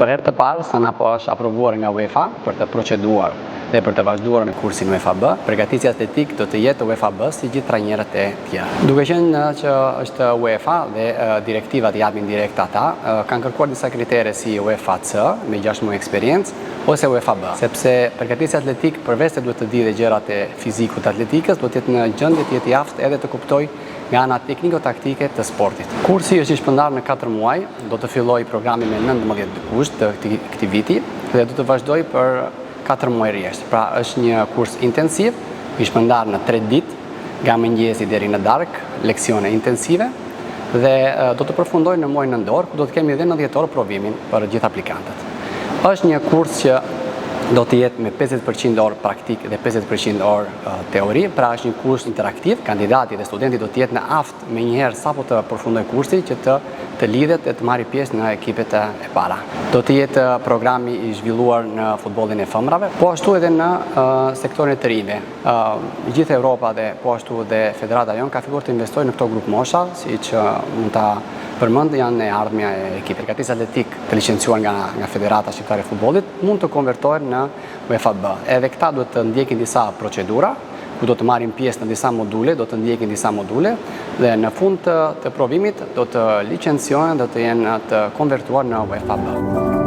Për herë të parë, Sanapo është aprovuar nga UEFA për të proceduar dhe për të vazhduar me kursin UEFA B. Përgatitja atletik do të jetë UEFA B si gjithë trajnerët e tjerë. Duke qenë që është UEFA dhe direktivat japin direkt ata, kanë kërkuar disa kritere si UEFA C me 6 muaj eksperiencë ose UEFA B, sepse përgatitja atletik përveç se duhet të di dhe gjërat e fizikut atletikës, do të jetë në gjendje të jetë i aftë edhe të kuptoj nga ana tekniko-taktike të sportit. Kursi është i shpërndarë në 4 muaj, do të filloj programi me 19 gusht të këtij viti dhe do të vazhdoj për 4 muaj rresht. Pra është një kurs intensiv, i shpërndarë në 3 ditë, nga mëngjesi deri në darkë, leksione intensive dhe do të përfundoj në muajin nëntor, ku do të kemi edhe 90 orë provimin për gjithë aplikantët. Është një kurs që do të jetë me 50% orë praktik dhe 50% orë teori, pra është një kurs interaktiv. Kandidati dhe studenti do të jetë në aft me njëherë sapo të përfundoj kursi që të lidhet e të marrë pjesë në ekipet e para. Do të jetë programi i zhvilluar në futbollin e femrave, po ashtu edhe në sektorin e të rinjve. Gjithë Europa dhe po ashtu dhe federata jon ka filluar të investojë në këto grup mosha, siç mund ta përmend janë e ardhmja e ekipit. Përgatitja atletik të licencuar nga Federata Shqiptare e Futbollit mund të konvertohen në UEFA B. Edhe këta duhet të ndjekin disa procedura, ku do të marrin pjesë në disa module, do të ndjekin disa module dhe në fund të provimit do të licenciohen, do të jenë të konvertuar në UEFA B.